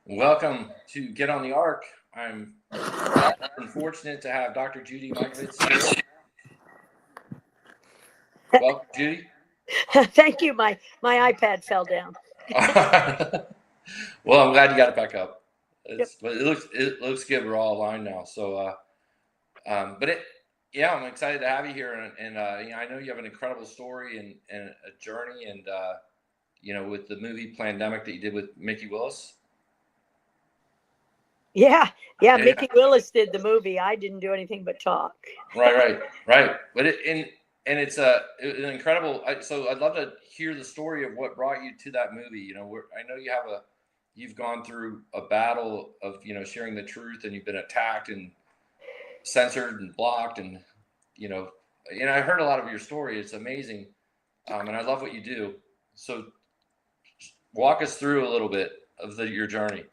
Welcome to Get on the Ark. I'm fortunate to have Dr. Judy Mikovits here. Welcome, Judy. Thank you. My iPad fell down. Well, I'm glad you got it back up. But it looks good. We're all aligned now. So, I'm excited to have you here, and I know you have an incredible story and a journey, and with the movie Plandemic that you did with Mickey Willis. Yeah. Mickey Willis did the movie. I didn't do anything but talk. Right. But it's an incredible. So I'd love to hear the story of what brought you to that movie. I know you've gone through a battle of sharing the truth, and you've been attacked and censored and blocked, and I heard a lot of your story. It's amazing, and I love what you do. So walk us through a little bit of your journey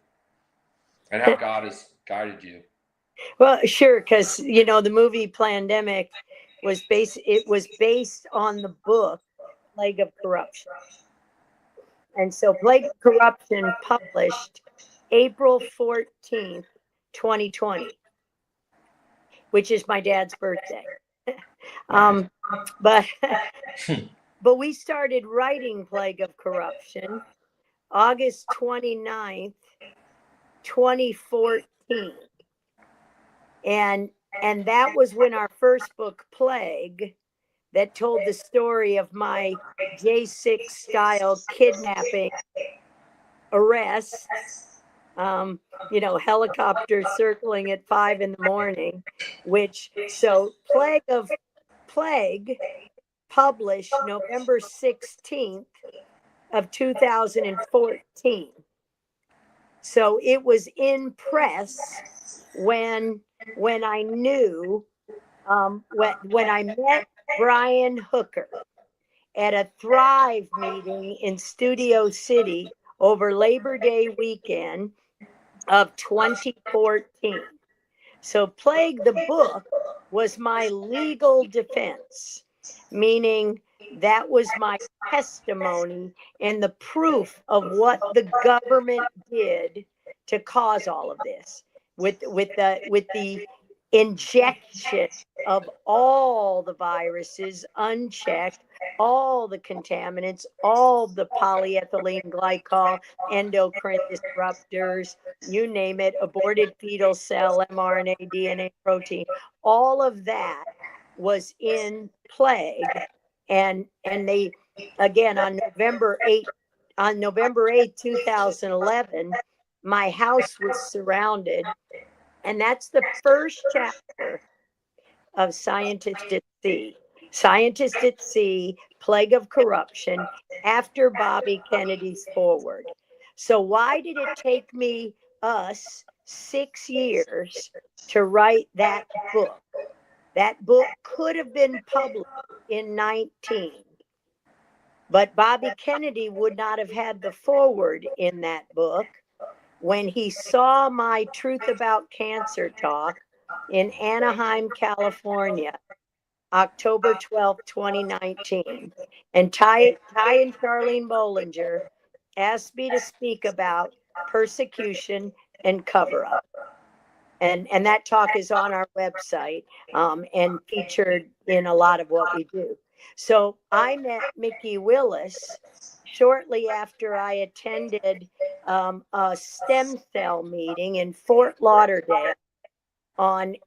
and how God has guided you. Well, sure, because the movie Plandemic was based on the book Plague of Corruption. And so Plague of Corruption published April 14th, 2020, which is my dad's birthday. But we started writing Plague of Corruption August 29th, 2014. And that was when our first book, Plague, that told the story of my J6 style kidnapping, arrests, helicopters circling at 5 a.m, Plague published November 16th of 2014. So it was in press when I knew, when I met Brian Hooker at a Thrive meeting in Studio City over Labor Day weekend of 2014. So Plague the book was my legal defense, meaning that was my testimony and the proof of what the government did to cause all of this with the injection of all the viruses unchecked, all the contaminants, all the polyethylene glycol, endocrine disruptors, you name it, aborted fetal cell, mRNA, DNA, protein, all of that was in Plague. And they, again, on November 8th, 2011, my house was surrounded. And that's the first chapter of Scientists at Sea. Scientists at Sea, Plague of Corruption, after Bobby Kennedy's Forward. So why did it take us 6 years to write that book? That book could have been published in 19. But Bobby Kennedy would not have had the forward in that book when he saw my Truth About Cancer talk in Anaheim, California, October 12, 2019. And Ty and Charlene Bollinger asked me to speak about persecution and cover-up. And that talk is on our website and featured in a lot of what we do. So I met Mickey Willis shortly after I attended a stem cell meeting in Fort Lauderdale on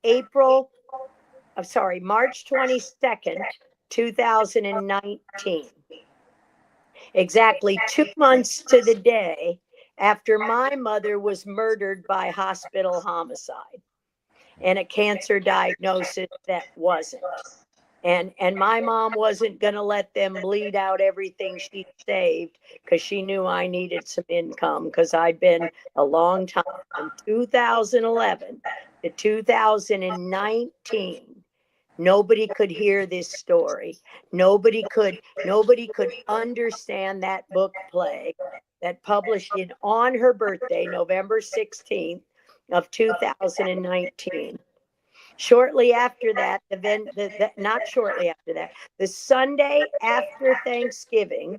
March 22nd, 2019. Exactly 2 months to the day after my mother was murdered by hospital homicide and a cancer diagnosis that wasn't. And my mom wasn't going to let them bleed out everything she saved because she knew I needed some income, because I'd been a long time from 2011 to 2019. Nobody could hear this story. Nobody could understand that book, Plague, that published it on her birthday, November 16th of 2019. Shortly after that, not shortly after that, the Sunday after Thanksgiving,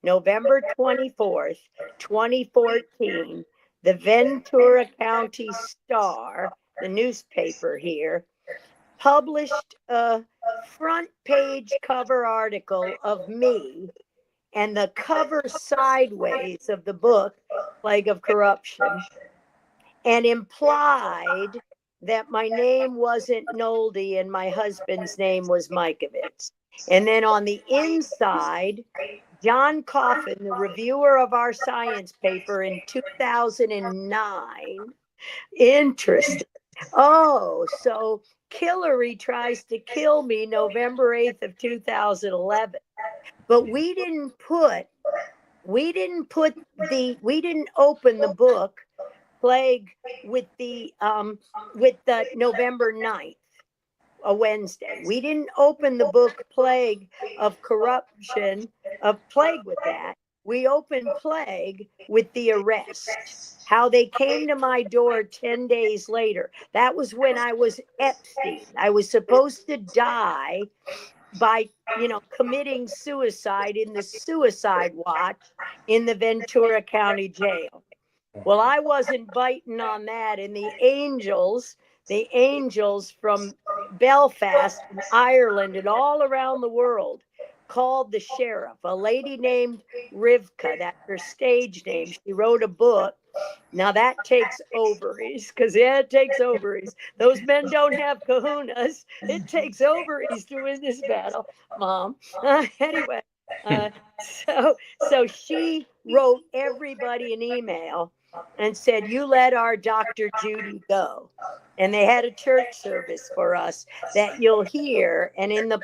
November 24th, 2014, the Ventura County Star, the newspaper here, published a front page cover article of me and the cover sideways of the book, Plague of Corruption, and implied that my name wasn't Nolde and my husband's name was Mikovits. And then on the inside, John Coffin, the reviewer of our science paper in 2009, interesting. Oh, so Hillary tries to kill me November 8th of 2011. But we didn't open the book Plague with the November 9th, a Wednesday. We didn't open the book Plague of Corruption, of Plague with that. We opened Plague with the arrest. How they came to my door 10 days later. That was when I was Epstein. I was supposed to die by, committing suicide in the suicide watch in the Ventura County Jail. Well, I wasn't biting on that. And the angels from Belfast and Ireland and all around the world called the sheriff, a lady named Rivka. That's her stage name. She wrote a book. Now that takes ovaries, because it takes ovaries. Those men don't have kahunas. It takes ovaries to win this battle, Mom. Anyway, so she wrote everybody an email and said, "You let our Dr. Judy go." And they had a church service for us that you'll hear. And in the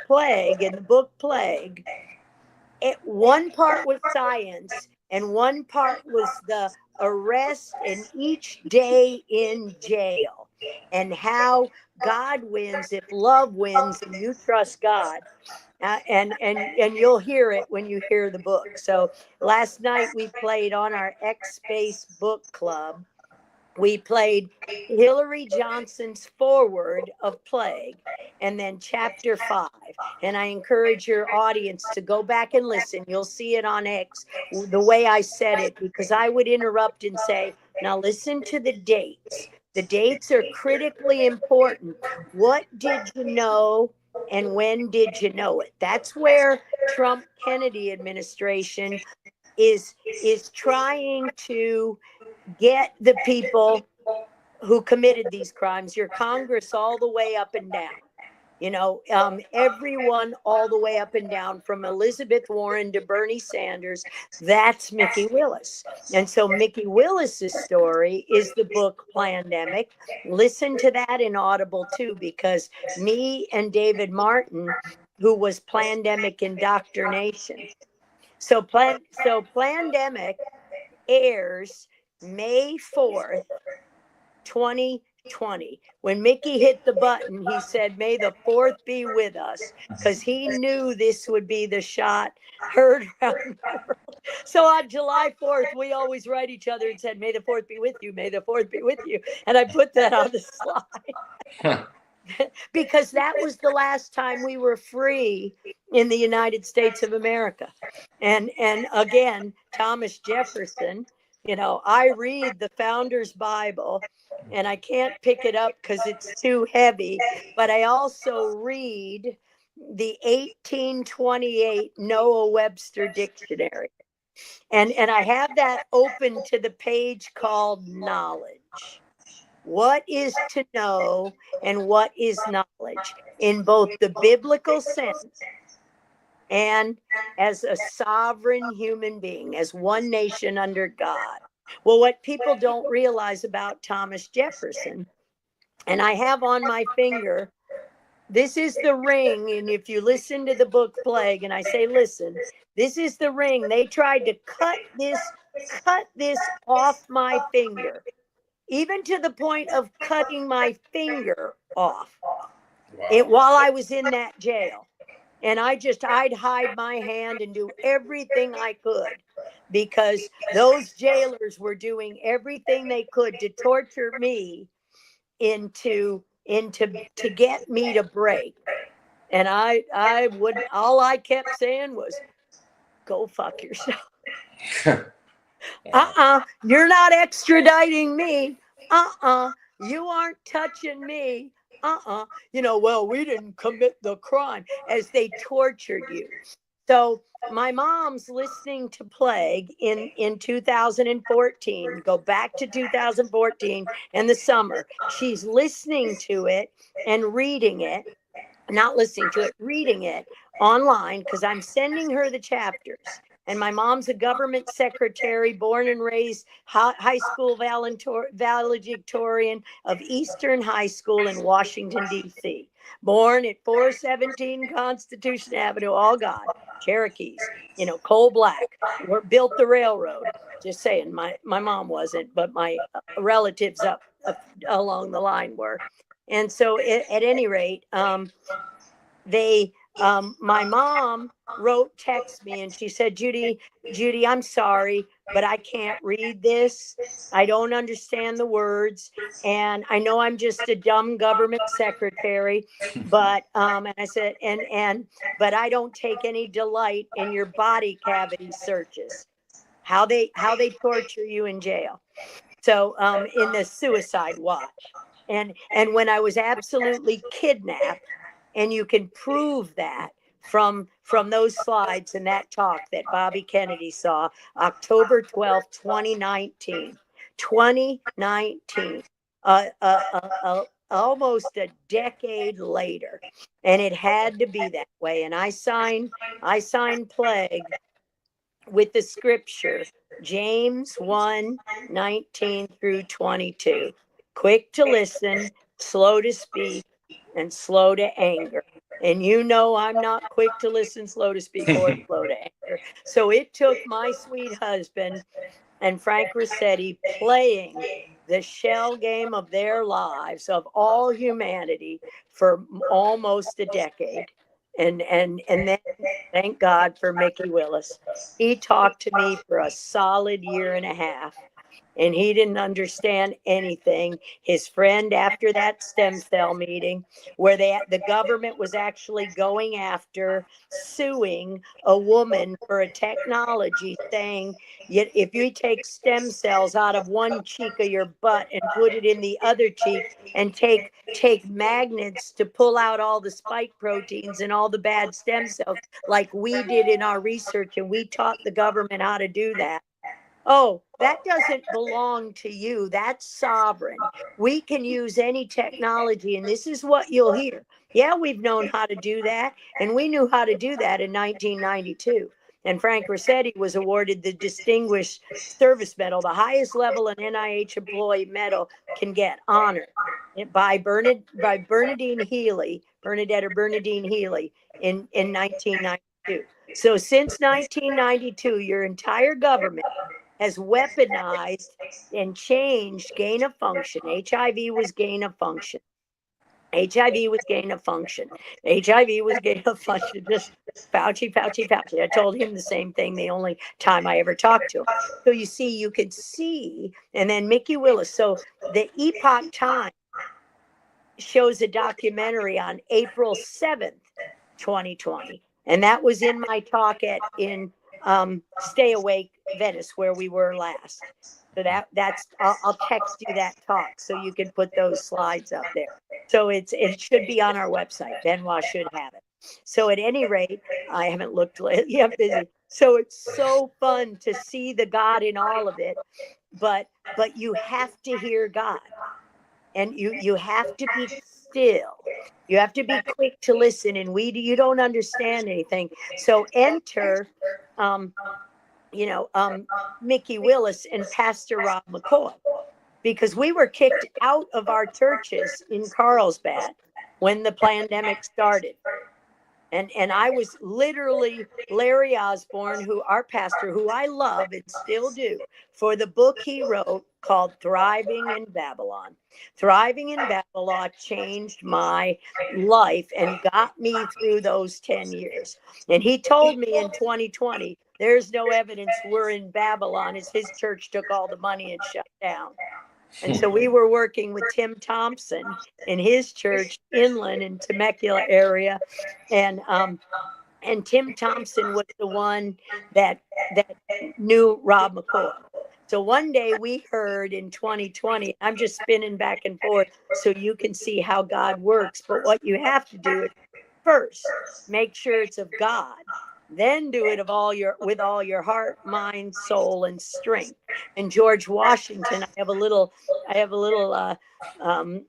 book Plague, one part was science and one part was the arrest and each day in jail and how God wins if love wins and you trust God. And you'll hear it when you hear the book. So last night we played on our X Space Book Club. We played Hillary Johnson's foreword of Plague and then chapter 5. And I encourage your audience to go back and listen. You'll see it on X, the way I said it, because I would interrupt and say, now listen to the dates. The dates are critically important. What did you know and when did you know it? That's where Trump Kennedy administration is trying to get the people who committed these crimes, your Congress all the way up and down, everyone all the way up and down from Elizabeth Warren to Bernie Sanders. That's Mickey Willis. And so Mickey Willis's story is the book Plandemic. Listen to that in Audible too, because me and David Martin, who was Plandemic Indoctrination. So Plandemic airs May 4th, 2020. When Mickey hit the button, he said, "May the 4th be with us," because he knew this would be the shot heard around the world. So on July 4th, we always write each other and said, "May the 4th be with you. May the 4th be with you." And I put that on the slide. Because that was the last time we were free in the United States of America. And again, Thomas Jefferson, I read the Founder's Bible and I can't pick it up because it's too heavy, but I also read the 1828 Noah Webster Dictionary. And I have that open to the page called Knowledge. What is to know and what is knowledge in both the biblical sense and as a sovereign human being, as one nation under God? Well, what people don't realize about Thomas Jefferson, and I have on my finger, this is the ring. And if you listen to the book Plague, and I say, listen, this is the ring. They tried to cut this off my finger, even to the point of cutting my finger off. Wow. While I was in that jail. And I'd hide my hand and do everything I could because those jailers were doing everything they could to torture me to get me to break. And all I kept saying was, go fuck yourself. Wow. You're not extraditing me. You aren't touching me. Well, we didn't commit the crime as they tortured you. So my mom's listening to Plague in 2014. Go back to 2014 and the summer. She's listening to it and reading it, not listening to it, reading it online because I'm sending her the chapters. And my mom's a government secretary, born and raised high school valedictorian of Eastern High School in Washington, D.C. Born at 417 Constitution Avenue, all God, Cherokees, coal black, built the railroad. Just saying, my mom wasn't, but my relatives up along the line were. And so at any rate, my mom text me and she said, Judy, I'm sorry, but I can't read this. I don't understand the words. And I know I'm just a dumb government secretary, but and I said, but I don't take any delight in your body cavity searches, how they torture you in jail. So in the suicide watch. And when I was absolutely kidnapped, and you can prove that from those slides and that talk that Bobby Kennedy saw October 12th, 2019. 2019, almost a decade later, and it had to be that way. And I signed Plague with the scripture, James 1:19 through 22. Quick to listen, slow to speak, and slow to anger. And I'm not quick to listen, slow to speak, or slow to anger. So it took my sweet husband and Frank Rossetti playing the shell game of their lives, of all humanity, for almost a decade. And then thank God for Mickey Willis. He talked to me for a solid year and a half, and he didn't understand anything. His friend, after that stem cell meeting, where the government was actually going after, suing a woman for a technology, saying, yet if you take stem cells out of one cheek of your butt and put it in the other cheek, and take magnets to pull out all the spike proteins and all the bad stem cells, like we did in our research, and we taught the government how to do that. Oh, that doesn't belong to you. That's sovereign. We can use any technology, and this is what you'll hear. Yeah, we've known how to do that, and we knew how to do that in 1992. And Frank Rossetti was awarded the Distinguished Service Medal, the highest level an NIH employee medal can get, honor, by Bernadette or Bernadine Healy in 1992. So since 1992, your entire government has weaponized and changed gain of function. HIV was gain of function. HIV was gain of function. HIV was gain of function. Just Fauci, Fauci, Fauci. I told him the same thing the only time I ever talked to him. So you could see, and then Mickey Willis. So the Epoch Times shows a documentary on April 7th, 2020. And that was in my talk in Stay Awake, Venice, where we were last. So I'll text you that talk so you can put those slides up there. So it should be on our website. Benoit should have it. So at any rate, I haven't looked lately. I'm busy. So it's so fun to see the God in all of it. But you have to hear God, and you have to be still. You have to be quick to listen, and you don't understand anything. So enter Mickey Willis and Pastor Rob McCoy, because we were kicked out of our churches in Carlsbad when the pandemic started. And I was literally Larry Osborne, our pastor, who I love and still do, for the book he wrote called Thriving in Babylon. Thriving in Babylon changed my life and got me through those 10 years. And he told me in 2020, there's no evidence we're in Babylon, as his church took all the money and shut down. And so we were working with Tim Thompson in his church, inland in Temecula area. And And Tim Thompson was the one that knew Rob McCoy. So one day we heard in 2020, I'm just spinning back and forth so you can see how God works. But what you have to do is first make sure it's of God. Then do it with all your heart, mind, soul, and strength. And George Washington, I have a little um,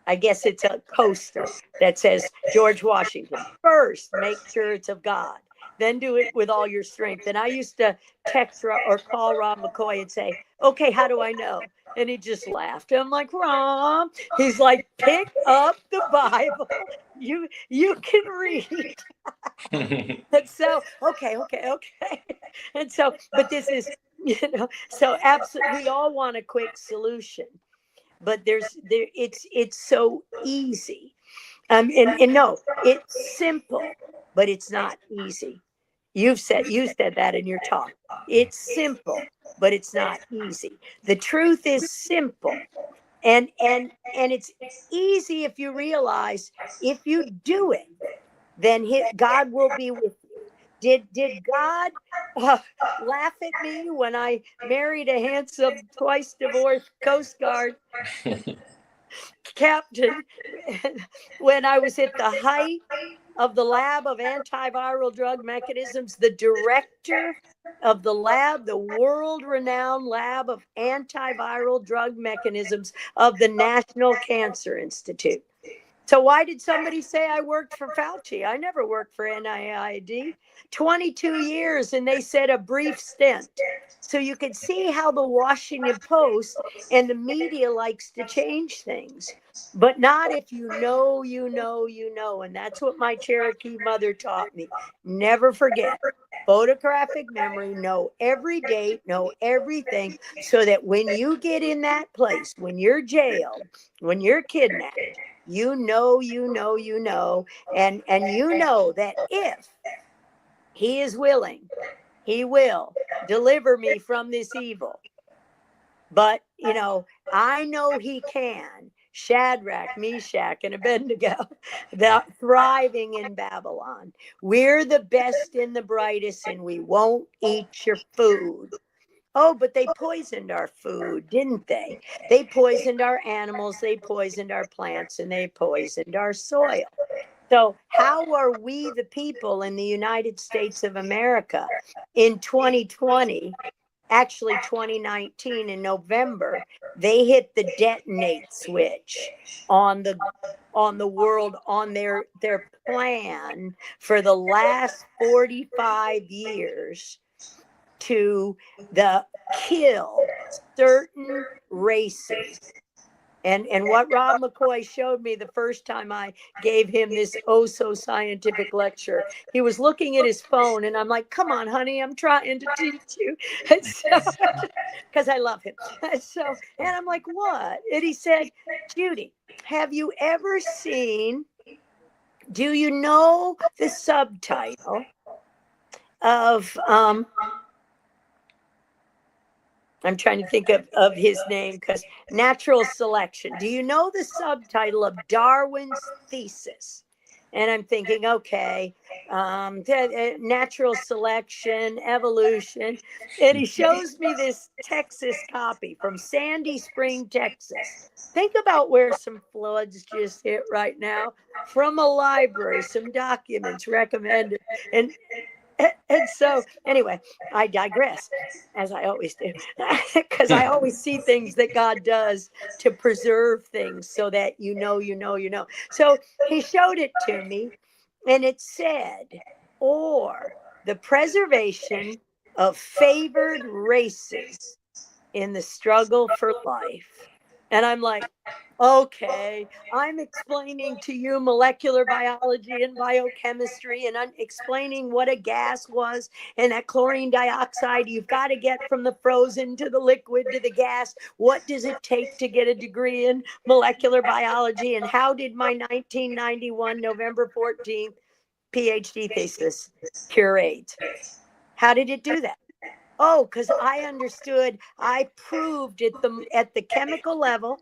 I guess it's a coaster that says George Washington. First, make sure it's of God. Then do it with all your strength. And I used to text or call Rob McCoy and say, okay, how do I know? And he just laughed. I'm like, Rom. He's like, pick up the Bible. You can read. And so, okay. And so, but this is, so absolutely, we all want a quick solution, but it's so easy. And no, it's simple, but it's not easy. You said that in your talk. It's simple, but it's not easy. The truth is simple. And it's easy if you realize if you do it, then God will be with you. Did God laugh at me when I married a handsome, twice divorced Coast Guard captain when I was at the height of the lab of antiviral drug mechanisms, the director of the lab, the world-renowned lab of antiviral drug mechanisms of the National Cancer Institute? So why did somebody say I worked for Fauci? I never worked for NIAID. 22 years, and they said a brief stint. So you can see how the Washington Post and the media likes to change things, but not if you know, you know, you know. And that's what my Cherokee mother taught me. Never forget. Photographic memory, know every date, know everything, so that when you get in that place, when you're jailed, when you're kidnapped, you know, and you know that if he is willing, he will deliver me from this evil. But, I know he can. Shadrach, Meshach, and Abednego, the thriving in Babylon. We're the best and the brightest, and we won't eat your food. Oh, but they poisoned our food, didn't they? They poisoned our animals, they poisoned our plants, and they poisoned our soil. So, how are we, the people in the United States of America, in 2020, actually 2019 in November, they hit the detonate switch on the world, on their plan for the last 45 years to kill certain races. And what Rob McCoy showed me the first time I gave him this oh so scientific lecture, he was looking at his phone, and I'm like, come on, honey, I'm trying to teach you. And so, because I love him. And I'm like, what? And he said, Judy, have you ever seen, do you know the subtitle of I'm trying to think of his name, because natural selection. Do you know the subtitle of Darwin's thesis? And I'm thinking, okay, natural selection, evolution. And he shows me this Texas copy from Sandy Spring, Texas. Think about where some floods just hit right now, from a library, some documents recommended. And so, anyway, I digress, as I always do, because I always see things that God does to preserve things so that you know. So he showed it to me, and it said, or the preservation of favored races in the struggle for life. And I'm like, okay, I'm explaining to you molecular biology and biochemistry, and I'm explaining what a gas was, and that chlorine dioxide you've got to get from the frozen to the liquid to the gas. What does it take to get a degree in molecular biology? And how did my 1991 November 14th PhD thesis cure AIDS? How did it do that? Oh, because I understood, I proved at the chemical level,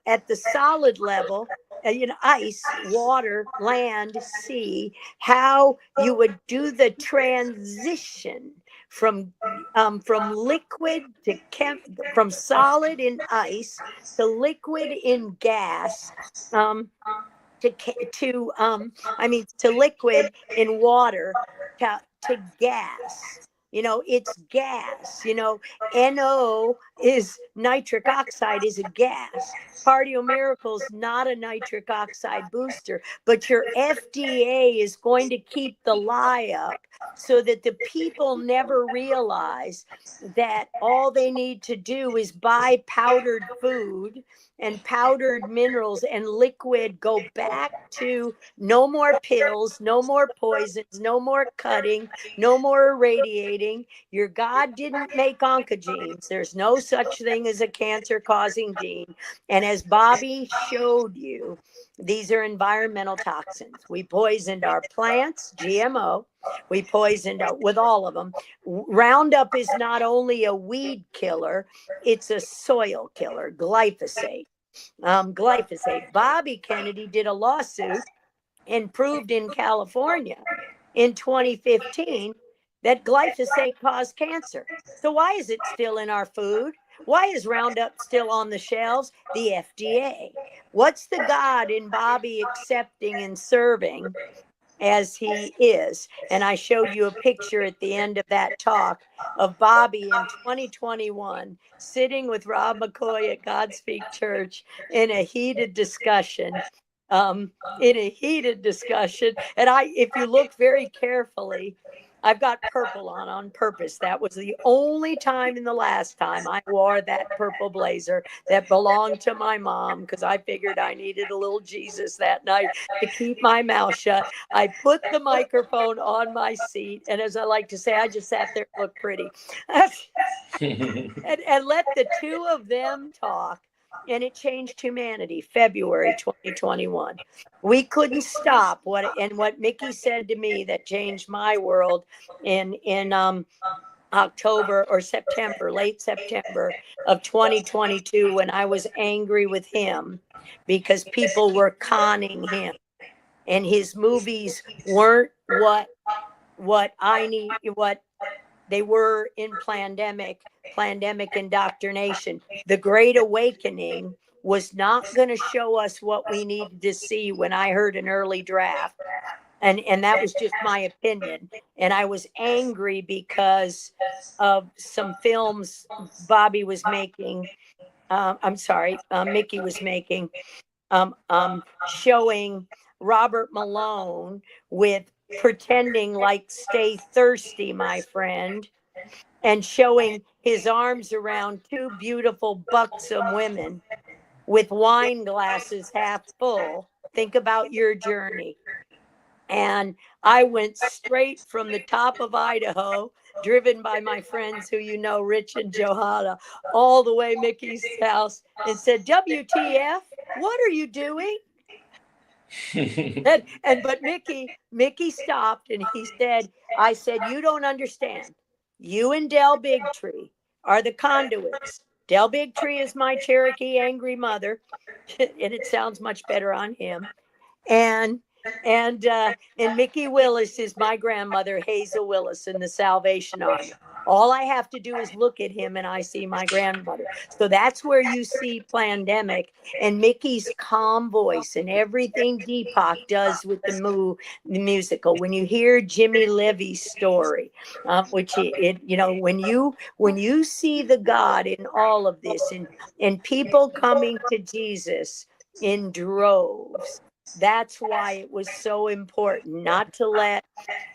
at the solid level, ice, water, land, sea, how you would do the transition from liquid to from solid in ice to liquid in gas, um, to liquid in water to gas. It's gas. No is nitric oxide is a gas. Cardio Miracle's not a nitric oxide booster, but your FDA is going to keep the lie up so that the people never realize that all they need to do is buy powdered food and powdered minerals and liquid. Go back to no more pills, no more poisons, no more cutting, no more irradiating. Your God didn't make oncogenes. There's no such thing as a cancer causing gene. And as Bobby showed you, these are environmental toxins. We poisoned our plants, GMO. We poisoned with all of them. Roundup is not only a weed killer, it's a soil killer, glyphosate. Bobby Kennedy did a lawsuit and proved in California in 2015 that glyphosate caused cancer. So why is it still in our food? Why is Roundup still on the shelves? The FDA. What's the God in Bobby accepting and serving as he is? And I showed you a picture at the end of that talk of Bobby in 2021 sitting with Rob McCoy at Godspeak Church in a heated discussion. Um, and if you look very carefully, I've got purple on purpose. That was the only time in the last time I wore that purple blazer that belonged to my mom, because I figured I needed a little Jesus that night to keep my mouth shut. I put the microphone on my seat, and as I like to say, I just sat there and looked pretty. and let the two of them talk. And it changed humanity. February 2021. We couldn't stop what Mickey said to me that changed my world in October or September, late September of 2022, when I was angry with him because people were conning him and his movies weren't what they were in pandemic indoctrination. The Great Awakening was not going to show us what we needed to see when I heard an early draft. And that was just my opinion. And I was angry because of some films Bobby was making. Mickey was making, showing Robert Malone with pretending like Stay Thirsty, my friend, and showing his arms around two beautiful, buxom women with wine glasses half full. Think about your journey. And I went straight from the top of Idaho, driven by my friends who you know, Rich and Johanna, all the way Mickey's house, and said, WTF, what are you doing? But Mickey stopped and he said, I said, you don't understand. You and Del Bigtree are the conduits. Del Bigtree is my Cherokee angry mother, and it sounds much better on him. And Mickey Willis is my grandmother, Hazel Willis, in the Salvation Army. All I have to do is look at him and I see my grandmother. So that's where you see Plandemic and Mickey's calm voice and everything Deepak does with the musical. When you hear Jimmy Levy's story, which when you see the God in all of this and people coming to Jesus in droves, that's why it was so important not to let,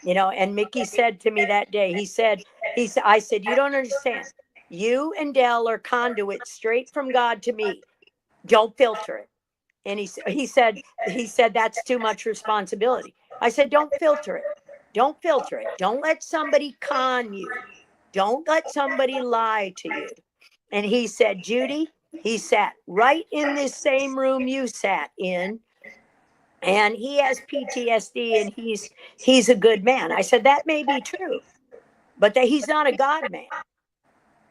and Mickey said to me that day, I said, you don't understand. You and Del are conduits straight from God to me. Don't filter it. And he said, that's too much responsibility. I said, don't filter it. Don't filter it. Don't let somebody con you. Don't let somebody lie to you. And he said, Judy, he sat right in this same room you sat in, and he has PTSD and he's a good man. I said, that may be true, but that he's not a God man.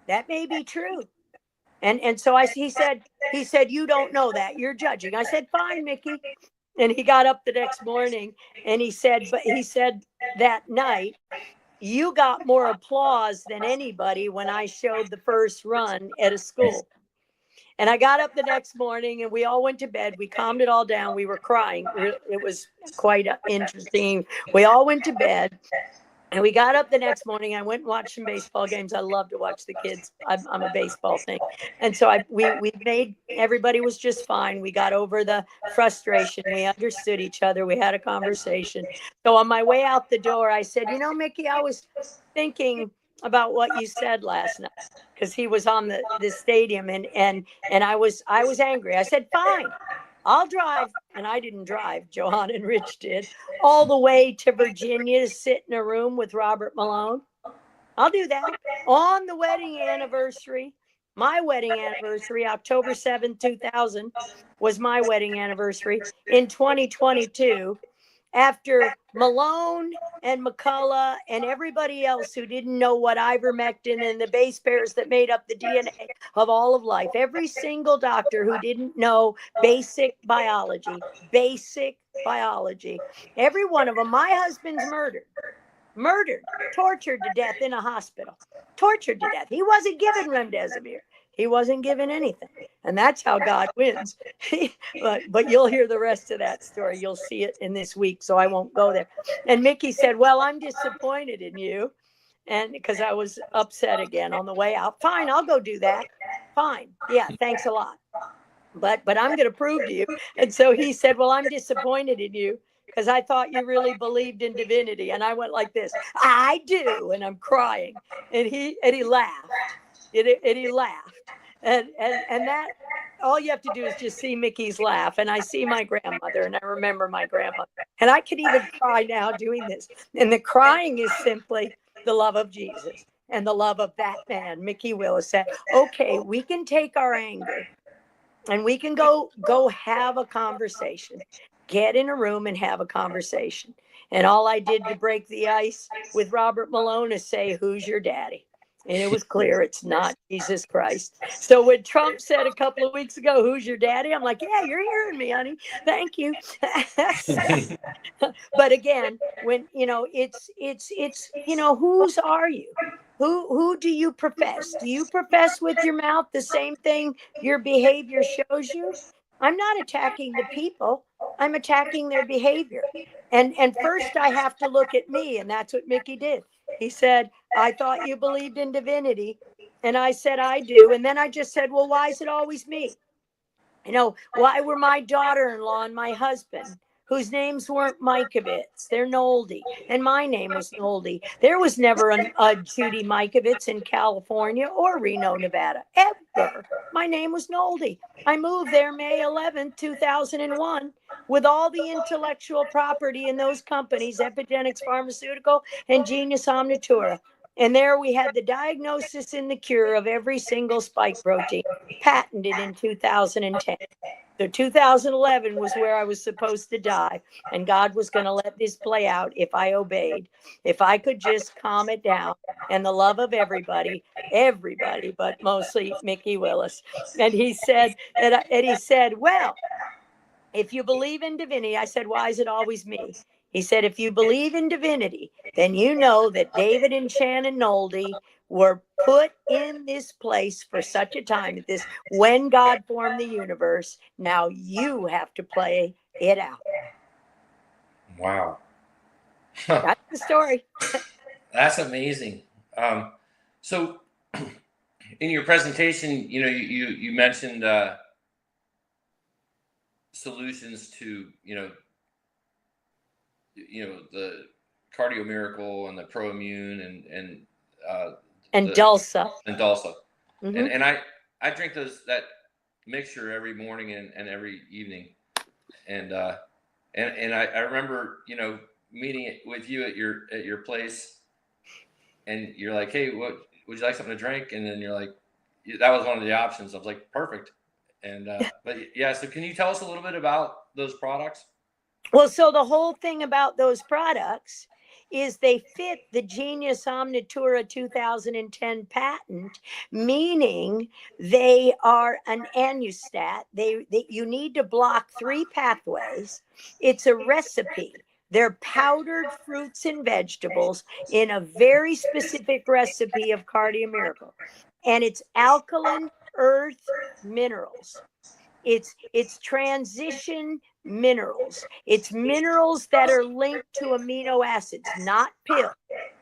That may be true. And so he said, He said, you don't know that. You're judging. I said, fine, Mickey. And he got up the next morning and he said that night, you got more applause than anybody when I showed the first run at a school. And I got up the next morning and we all went to bed. We calmed it all down. We were crying. It was quite interesting. We all went to bed. And we got up the next morning. I went and watched some baseball games. I love to watch the kids. I'm a baseball thing. And so we made, everybody was just fine. We got over the frustration. We understood each other. We had a conversation. So on my way out the door, I said, you know, Mickey, I was thinking about what you said last night, because he was on the stadium and I was angry. I said, fine, I'll drive. And I didn't drive. Johan and Rich did all the way to Virginia to sit in a room with Robert Malone. I'll do that on the wedding anniversary. My wedding anniversary, October 7th, 2000 was my wedding anniversary in 2022. After Malone and McCullough and everybody else who didn't know what ivermectin and the base pairs that made up the DNA of all of life, every single doctor who didn't know basic biology, every one of them, my husband's murdered, tortured to death in a hospital, tortured to death. He wasn't given remdesivir. He wasn't given anything. And that's how God wins. but you'll hear the rest of that story. You'll see it in this week, so I won't go there. And Mickey said, well, I'm disappointed in you. And because I was upset again on the way out. Fine, I'll go do that. Fine. Yeah, thanks a lot. But I'm going to prove to you. And so he said, well, I'm disappointed in you because I thought you really believed in divinity. And I went like this, I do. And I'm crying. And he laughed. And he laughed. And that, all you have to do is just see Mickey's laugh. And I see my grandmother and I remember my grandmother. And I could even cry now doing this. And the crying is simply the love of Jesus and the love of that man, Mickey Willis, said, okay, we can take our anger and we can go have a conversation, get in a room and have a conversation. And all I did to break the ice with Robert Malone is say, who's your daddy? And it was clear it's not Jesus Christ. So when Trump said a couple of weeks ago, who's your daddy? I'm like, yeah, you're hearing me, honey. Thank you. But again, when, you know, it's, you know, whose are you? Who do you profess? Do you profess with your mouth the same thing your behavior shows you? I'm not attacking the people. I'm attacking their behavior. And first I have to look at me. And that's what Mickey did. He said, I thought you believed in divinity. And I said, I do. And then I just said, well, why is it always me? You know, why were my daughter-in-law and my husband, whose names weren't Mikovits, they're Nolde, and my name was Nolde. There was never a Judy Mikovits in California or Reno, Nevada, ever. My name was Nolde. I moved there May 11th, 2001, with all the intellectual property in those companies, Epigenics Pharmaceutical and Genius Omnitura. And there we had the diagnosis and the cure of every single spike protein, patented in 2010. So 2011 was where I was supposed to die. And God was going to let this play out if I obeyed, if I could just calm it down. And the love of everybody, but mostly Mickey Willis. And he said, well, if you believe in divinity, I said, why is it always me? He said, if you believe in divinity, then you know that David and Shannon Nolde were put in this place for such a time as this when God formed the universe. Now you have to play it out. Wow. That's the story. That's amazing. So in your presentation, you know, you mentioned solutions to, you know, the Cardio Miracle and the ProImmune and Dulsa. And Dulsa. Mm-hmm. And I drink that mixture every morning and every evening. And I remember, you know, meeting with you at your place, and you're like, hey, what would you like something to drink? And then you're like, that was one of the options. I was like, perfect. And but yeah, so can you tell us a little bit about those products? Well, so the whole thing about those products is they fit the Genius Omnitura 2010 patent, meaning they are an anustat. You need to block 3 pathways. It's a recipe. They're powdered fruits and vegetables in a very specific recipe of Cardia Miracle. And it's alkaline earth minerals. It's transition minerals. It's minerals that are linked to amino acids, not pills.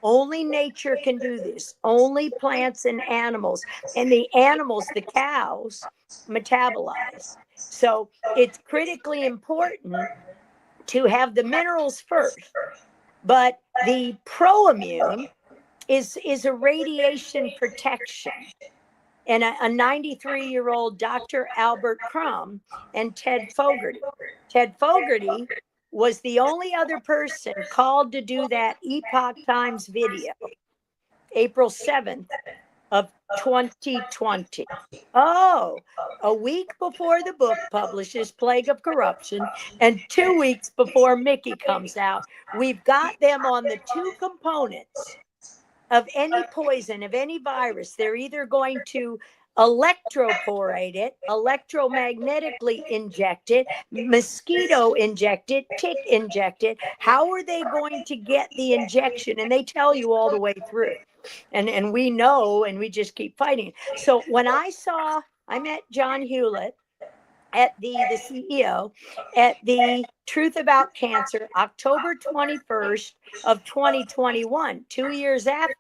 Only nature can do this. Only plants and animals. And the animals, the cows, metabolize. So it's critically important to have the minerals first. But the proimmune is a radiation protection. And a 93-year-old Dr. Albert Crum and Ted Fogarty. Ted Fogarty was the only other person called to do that Epoch Times video, April 7th of 2020. Oh, a week before the book publishes Plague of Corruption and 2 weeks before Mickey comes out. We've got them on the 2 components of any poison, of any virus. They're either going to electroporate it, electromagnetically inject it, mosquito inject it, tick inject it. How are they going to get the injection? And they tell you all the way through. And we know, and we just keep fighting. So when I met John Hewlett at the CEO at the Truth About Cancer, October 21st of 2021, 2 years after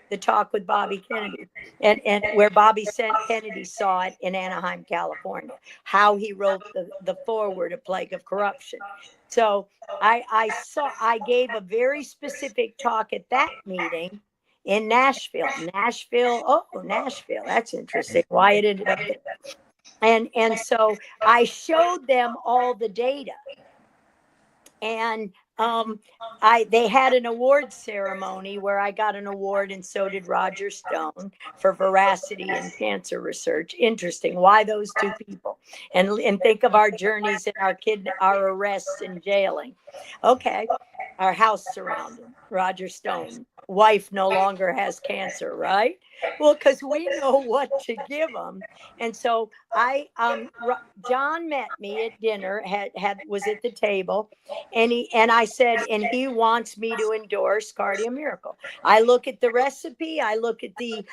the talk with Bobby Kennedy, and where Bobby Kennedy saw it in Anaheim, California, how he wrote the foreword of Plague of Corruption. So I gave a very specific talk at that meeting in Nashville. Nashville, that's interesting. Why it ended up there. And so I showed them all the data, and they had an award ceremony where I got an award, and so did Roger Stone, for veracity in cancer research. Interesting. Why those 2 people? And think of our journeys and our arrests and jailing. Okay, our house surrounded. Roger Stone, wife no longer has cancer, right? Well, because we know what to give them. And so John met me at dinner, was at the table, and I said, and he wants me to endorse Cardia Miracle. I look at the recipe, I look at the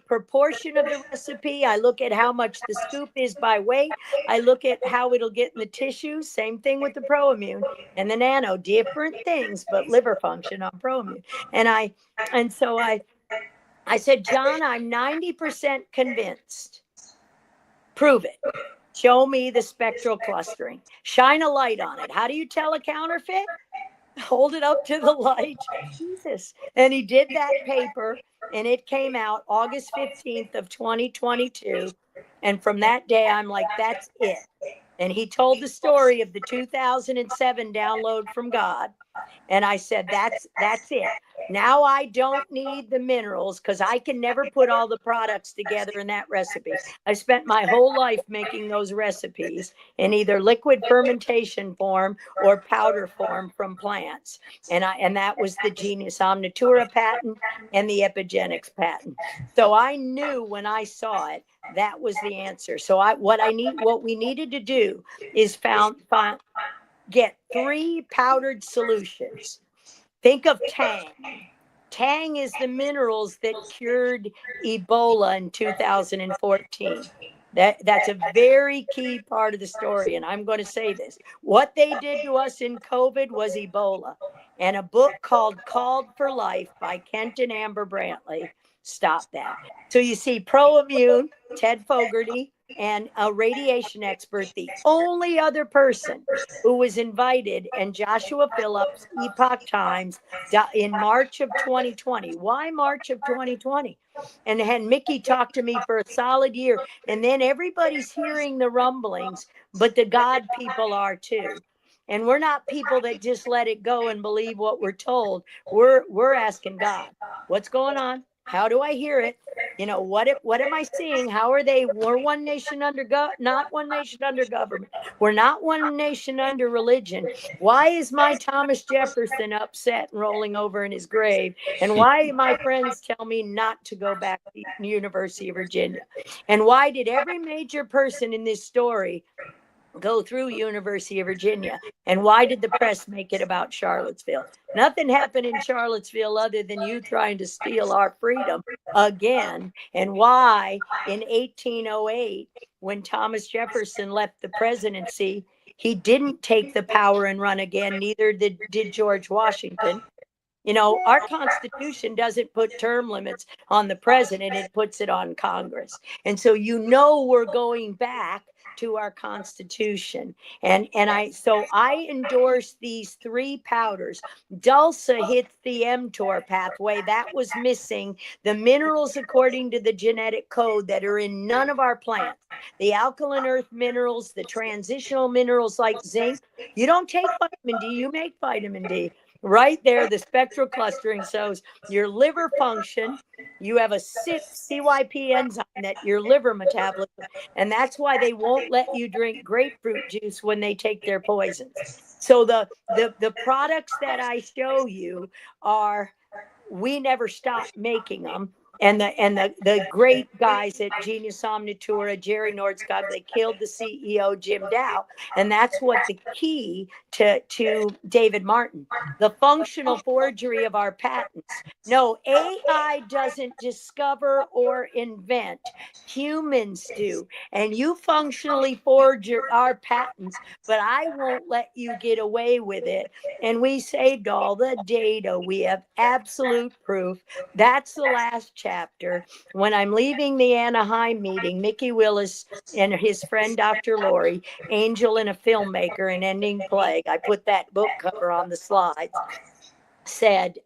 proportion of the recipe, I look at how much the scoop is by weight, I look at how it'll get in the tissue. Same thing with the Proimmune and the Nano, different things, but liver function on Proimmune. And so I said, John, I'm 90% convinced. Prove it. Show me the spectral clustering. Shine a light on it. How do you tell a counterfeit? Hold it up to the light. Jesus. And he did that paper, and it came out August 15th of 2022. And from that day, I'm like, that's it. And he told the story of the 2007 download from God. And I said, that's it. Now I don't need the minerals, because I can never put all the products together in that recipe. I spent my whole life making those recipes in either liquid fermentation form or powder form from plants. And that was the Genius Omnitura patent and the Epigenics patent. So I knew when I saw it, that was the answer. So what we needed to do is get 3 powdered solutions. Think of Tang. Tang is the minerals that cured Ebola in 2014. That's a very key part of the story. And I'm going to say this. What they did to us in COVID was Ebola. And a book called Called for Life by Kent and Amber Brantley stopped that. So you see, Proimmune, Ted Fogarty, and a radiation expert, the only other person who was invited, and Joshua Phillips, Epoch Times, in March of 2020. Why March of 2020? And had Mickey talk to me for a solid year. And then everybody's hearing the rumblings, but the God people are too. And we're not people that just let it go and believe what we're told. We're asking God, what's going on? How do I hear it? What am I seeing? How are they? We're one nation under not one nation under government. We're not one nation under religion. Why is my Thomas Jefferson upset and rolling over in his grave? And why do my friends tell me not to go back to the University of Virginia? And why did every major person in this story go through University of Virginia? And why did the press make it about Charlottesville? Nothing happened in Charlottesville other than you trying to steal our freedom again. And why in 1808, when Thomas Jefferson left the presidency, he didn't take the power and run again, neither did George Washington. Our Constitution doesn't put term limits on the president, it puts it on Congress. And so we're going back to our Constitution. I endorse these three powders. Dulce hits the mTOR pathway. That was missing the minerals according to the genetic code that are in none of our plants. The alkaline earth minerals, the transitional minerals like zinc. You don't take vitamin D, you make vitamin D. Right there, the spectral clustering shows your liver function. You have a CYP enzyme that your liver metabolism, and that's why they won't let you drink grapefruit juice when they take their poisons. So the products that I show you are, we never stopped making them. And the great guys at Genius Omnitura, Jerry Nordskog, they killed the CEO, Jim Dow. And that's what the key to David Martin, the functional forgery of our patents. No, AI doesn't discover or invent. Humans do. And you functionally forge our patents, but I won't let you get away with it. And we saved all the data. We have absolute proof. That's the last chapter. When I'm leaving the Anaheim meeting, Mickey Willis and his friend Dr. Lori, Angel and a Filmmaker and Ending Plague, I put that book cover on the slides, said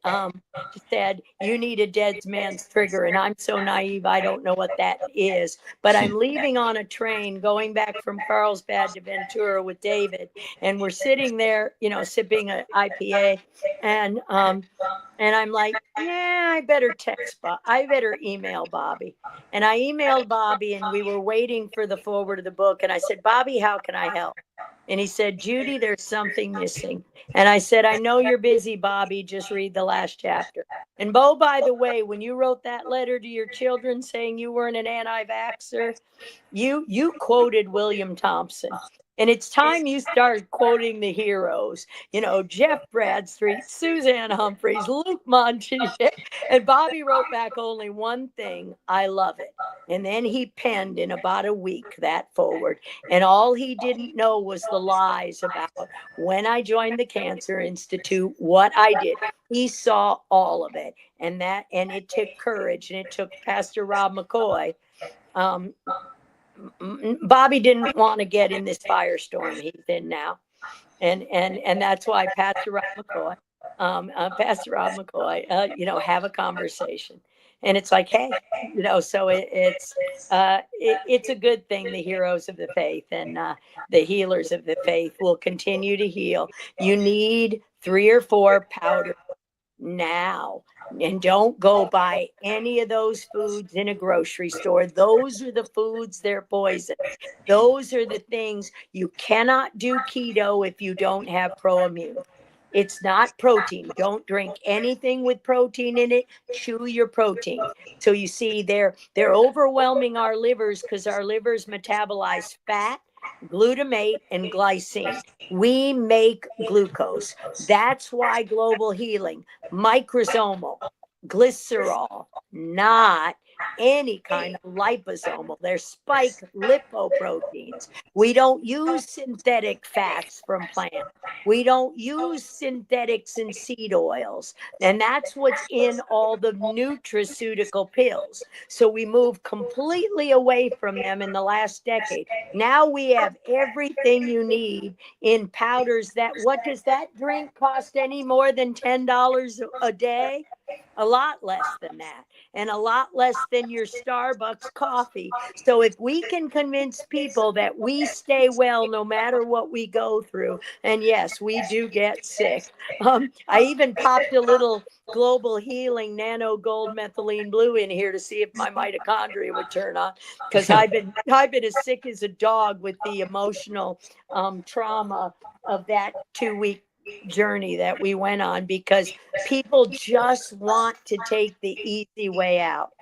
you need a dead man's trigger. And I'm so naive, I don't know what that is, but I'm leaving on a train going back from Carlsbad to Ventura with David, and we're sitting there sipping an IPA, and I'm like, yeah, I better I better email Bobby. And I emailed Bobby, and we were waiting for the forward of the book, and I said, Bobby, how can I help? And he said, Judy, there's something missing. And I said, I know you're busy, Bobby. Just read the last chapter. And Bo, by the way, when you wrote that letter to your children saying you weren't an anti-vaxxer, you quoted William Thompson. And it's time you start quoting the heroes, Jeff Bradstreet, Suzanne Humphreys, Luke Monticello. And Bobby wrote back only one thing: I love it. And then he penned in about a week that forward. And all he didn't know was the lies about when I joined the Cancer Institute, what I did. He saw all of it. And it took courage, and it took Pastor Rob McCoy. Bobby didn't want to get in this firestorm he's in now. And that's why Pastor Rob McCoy, have a conversation. And it's like, hey, so it's a good thing. The heroes of the faith and the healers of the faith will continue to heal. You need 3 or 4 powders now, and don't go buy any of those foods in a grocery store. Those are the foods, they're poison. Those are the things. You cannot do keto if you don't have ProImmune. It's not protein. Don't drink anything with protein in it. Chew your protein. So you see, they're overwhelming our livers because our livers metabolize fat, glutamate, and glycine. We make glucose. That's why global healing, microsomal, glycerol, not any kind of liposomal. They're spike lipoproteins. We don't use synthetic fats from plants. We don't use synthetics in seed oils. And that's what's in all the nutraceutical pills. So we moved completely away from them in the last decade. Now we have everything you need in powders. What does that drink cost any more than $10 a day? a lot less than that, and a lot less than your Starbucks coffee. So if we can convince people that we stay well no matter what we go through, and yes, we do get sick. I even popped a little global healing nano gold methylene blue in here to see if my mitochondria would turn on, because I've been as sick as a dog with the emotional trauma of that 2 week journey that we went on, because people just want to take the easy way out.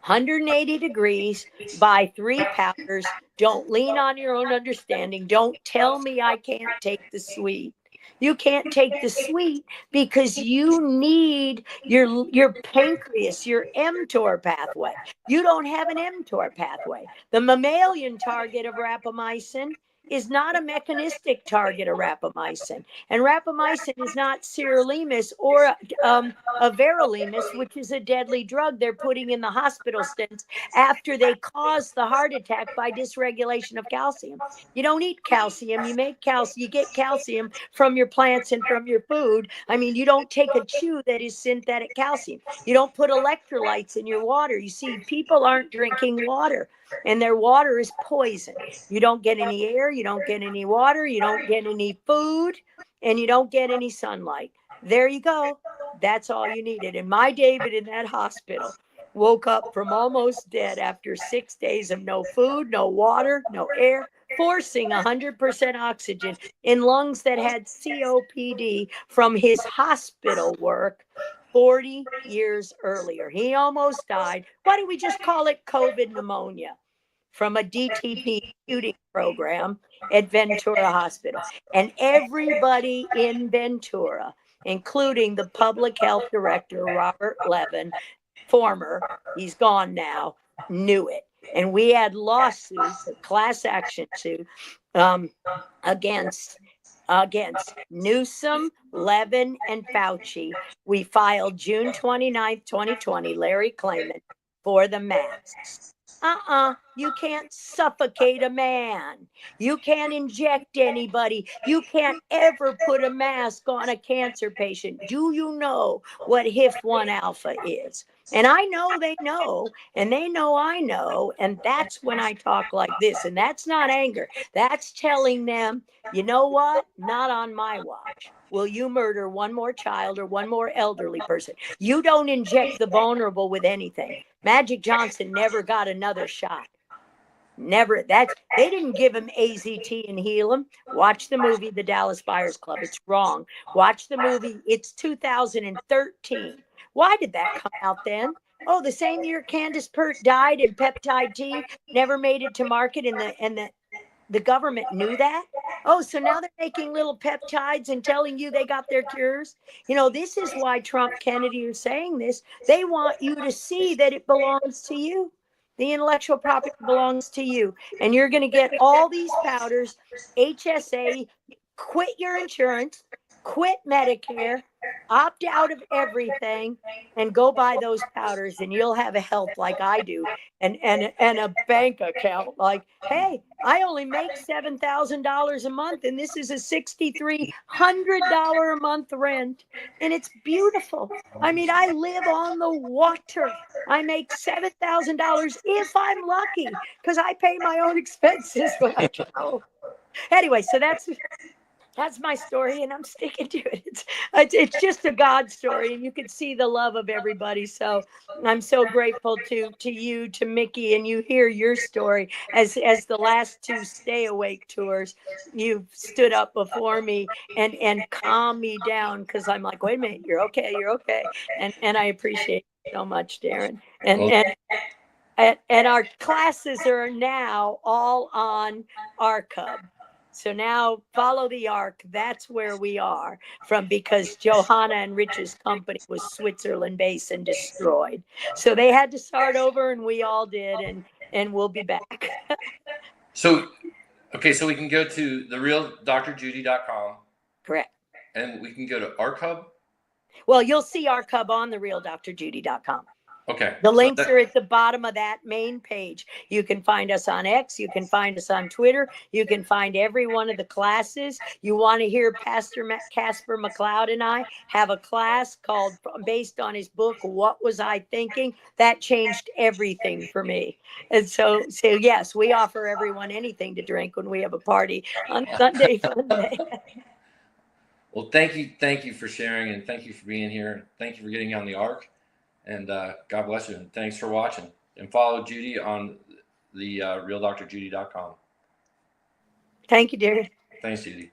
180 degrees, buy 3 powders. Don't lean on your own understanding. Don't tell me I can't take the sweet. You can't take the sweet because you need your pancreas, your mTOR pathway. You don't have an mTOR pathway. The mammalian target of rapamycin is not a mechanistic target of rapamycin. And rapamycin is not sirolimus or everolimus, which is a deadly drug they're putting in the hospital stents after they cause the heart attack by dysregulation of calcium. You don't eat calcium. You make calcium. You get calcium from your plants and from your food. I mean, you don't take a chew that is synthetic calcium. You don't put electrolytes in your water. You see, people aren't drinking water, and their water is poison. You don't get any air, you don't get any water, you don't get any food, and you don't get any sunlight. There you go. That's all you needed. And my David in that hospital woke up from almost dead after 6 days of no food, no water, no air, forcing 100% oxygen in lungs that had COPD from his hospital work 40 years earlier. He almost died. Why don't we just call it COVID pneumonia? From a DTP shooting program at Ventura Hospital. And everybody in Ventura, including the public health director, Robert Levin, former, he's gone now, knew it. And we had lawsuits, a class action suit against Newsom, Levin, and Fauci. We filed June 29th, 2020, Larry Klayman, for the masks. You can't suffocate a man. You can't inject anybody. You can't ever put a mask on a cancer patient. Do you know what HIF-1 alpha is? And I know they know, and they know I know, and that's when I talk like this. And that's not anger. That's telling them, you know what? Not on my watch. Will you murder one more child or one more elderly person? You don't inject the vulnerable with anything. Magic Johnson never got another shot. Never. They didn't give him AZT and heal him. Watch the movie The Dallas Buyers Club. It's wrong. Watch the movie. It's 2013. Why did that come out then? Oh, the same year Candace Pert died and peptide T never made it to market, and the government knew that. Oh, so now they're making little peptides and telling you they got their cures. You know, this is why Trump, Kennedy are saying this. They want you to see that it belongs to you. The intellectual property belongs to you. And you're going to get all these powders, HSA, quit your insurance, quit Medicare, opt out of everything, and go buy those powders, and you'll have a health like I do, and a bank account like, hey, I only make $7,000 a month, and this is a $6,300 a month rent, and it's beautiful. I mean, I live on the water. I make $7,000 if I'm lucky, because I pay my own expenses when I travel. Anyway, so that's my story, and I'm sticking to it. It's just a God story, and you can see the love of everybody. So I'm so grateful to you, to Mickey, and you hear your story as the last 2 Stay Awake tours. You've stood up before me and calmed me down, because I'm like, wait a minute, you're okay, and I appreciate it so much, Darren. And our classes are now all on Arcub. So now follow the arc. That's where we are from, because Johanna and Rich's company was Switzerland based and destroyed. So they had to start over, and we all did, and we'll be back. So we can go to therealdrjudy.com. Correct. And we can go to Arcub. Well, you'll see Arcub on therealdrjudy.com. Okay. The links are at the bottom of that main page. You can find us on X. You can find us on Twitter. You can find every one of the classes. You want to hear Pastor Casper McLeod and I have a class called, based on his book, What Was I Thinking? That changed everything for me. And so yes, we offer everyone anything to drink when we have a party on Sunday Fun Day. Well, thank you for sharing, and thank you for being here. Thank you for getting on the ark. And God bless you. And thanks for watching. And follow Judy on the realdrjudy.com. Thank you, dear. Thanks, Judy.